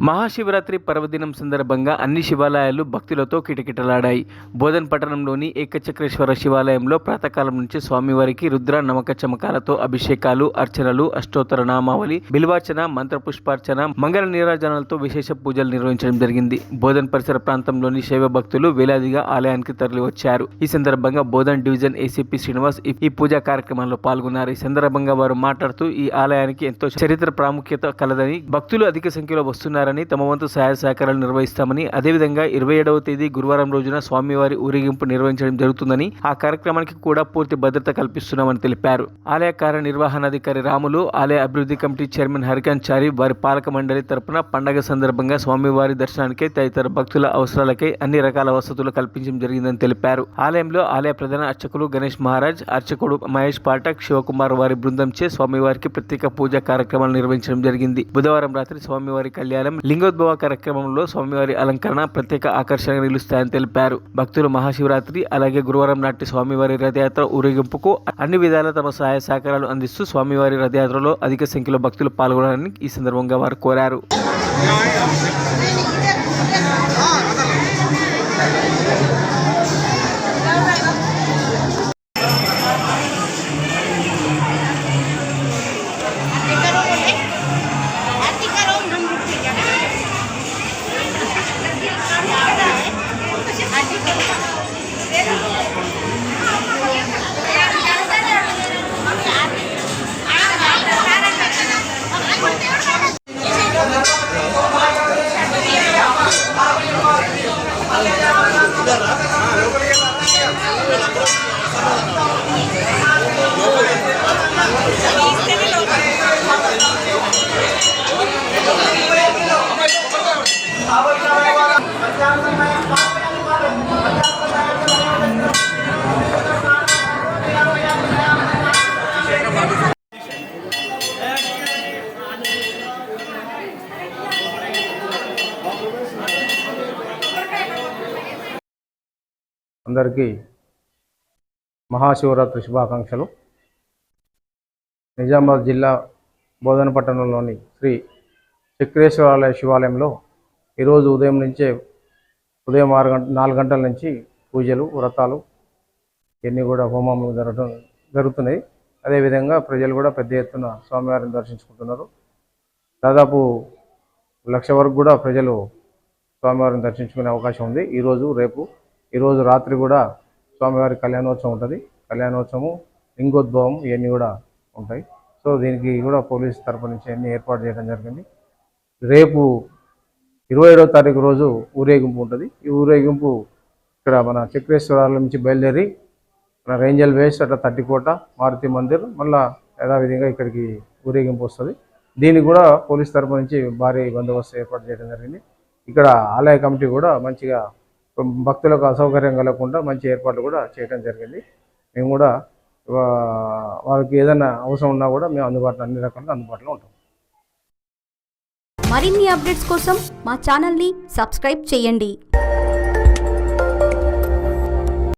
మహాశివరాత్రి పర్వదినం సందర్భంగా అన్ని శివాలయాలు భక్తులతో కిటకిటలాడాయి. బోధన్ పట్టణంలోని ఏకచక్రేశ్వర శివాలయంలో ప్రాతకాలం నుంచి స్వామివారికి రుద్ర నమక చమకాలతో అభిషేకాలు, అర్చనలు, అష్టోత్తర నామావళి, బిల్వార్చన, మంత్రపుష్పార్చన, మంగళ నీరాజనాలతో విశేష పూజలు నిర్వహించడం జరిగింది. బోధన్ పరిసర ప్రాంతంలోని శైవ భక్తులు వేలాదిగా ఆలయానికి తరలివచ్చారు. ఈ సందర్భంగా బోధన్ డివిజన్ ఏసీపీ శ్రీనివాస్ ఈ పూజా కార్యక్రమంలో పాల్గొన్నారు. ఈ సందర్భంగా వారు మాట్లాడుతూ ఈ ఆలయానికి ఎంతో చరిత్ర ప్రాముఖ్యత కలదని, భక్తులు అధిక సంఖ్యలో వస్తున్నారని, తమ వంతు సహాయ సహకారాలు నిర్వహిస్తామని, అదేవిధంగా 27వ తేదీ గురువారం రోజున స్వామివారి ఊరేగింపు నిర్వహించడం జరుగుతుందని, ఆ కార్యక్రమానికి కూడా పూర్తి భద్రత కల్పిస్తున్నామని తెలిపారు. ఆలయ కార్యనిర్వహణాధికారి రాములు, ఆలయ అభివృద్ధి కమిటీ చైర్మన్ హరికాంత్ చారి వారి పాలక మండలి తరపున పండగ సందర్భంగా స్వామివారి దర్శనానికి తదితర భక్తుల అవసరాలకై అన్ని రకాల వసతులు కల్పించడం జరిగిందని తెలిపారు. ఆలయంలో ఆలయ ప్రధాన అర్చకులు గణేష్ మహారాజ్, అర్చకుడు మహేష్ పాఠక్, శివకుమార్ వారి బృందంచే స్వామివారికి ప్రత్యేక పూజా కార్యక్రమాలు నిర్వహించడం జరిగింది. బుధవారం రాత్రి స్వామివారి కళ్యాణం, లింగోద్భవ కార్యక్రమంలో స్వామివారి అలంకరణ ప్రత్యేక ఆకర్షణగా నిలుస్తాయని తెలిపారు. భక్తులు మహాశివరాత్రి అలాగే గురువారం నాటి స్వామివారి రథయాత్ర ఊరేగింపుకు అన్ని విధాల తమ సహాయ సహకారాలు అందిస్తూ స్వామివారి రథయాత్రలో అధిక సంఖ్యలో భక్తులు పాల్గొనాలని ఈ సందర్భంగా వారు కోరారు. అందరికీ మహాశివరాత్రి శుభాకాంక్షలు. నిజామాబాద్ జిల్లా బోధన పట్టణంలోని శ్రీ చక్రేశ్వరాలయ శివాలయంలో ఈరోజు ఉదయం 4 గంటల నుంచి పూజలు, వ్రతాలు ఇవన్నీ కూడా హోమాలు జరుగుతున్నాయి. అదేవిధంగా ప్రజలు కూడా పెద్ద ఎత్తున స్వామివారిని దర్శించుకుంటున్నారు. దాదాపు 1,00,000 వరకు కూడా ప్రజలు స్వామివారిని దర్శించుకునే అవకాశం ఉంది. ఈరోజు రాత్రి కూడా స్వామివారి కళ్యాణోత్సవం ఉంటుంది. కళ్యాణోత్సవం, లింగోద్భవం ఇవన్నీ కూడా ఉంటాయి. సో దీనికి కూడా పోలీస్ తరపు నుంచి అన్ని ఏర్పాటు చేయడం జరిగింది. రేపు 27వ తారీఖు రోజు ఊరేగింపు ఉంటుంది. ఈ ఊరేగింపు ఇక్కడ మన చక్రేశ్వరాల నుంచి బయలుదేరి మన రేంజల్ వేస్ట్ అట్లా తట్టికోట, మారుతి మందిర్, మళ్ళీ యథావిధిగా ఇక్కడికి ఊరేగింపు వస్తుంది. దీనికి కూడా పోలీస్ తరపు నుంచి భారీ బందోబస్తు ఏర్పాటు చేయడం జరిగింది. ఇక్కడ ఆలయ కమిటీ కూడా మంచిగా భక్తులకు అసౌకర్యం కలగకుండా మంచి ఏర్పాట్లు కూడా చేయడం జరిగింది. మేము కూడా వాళ్ళకి ఏదైనా అవసరం ఉన్నా కూడా మేము అన్ని రకాలుగా అందుబాటులో ఉంటాం. మరిన్ని అప్డేట్స్ కోసం మా ఛానల్ని సబ్స్క్రైబ్ చేయండి.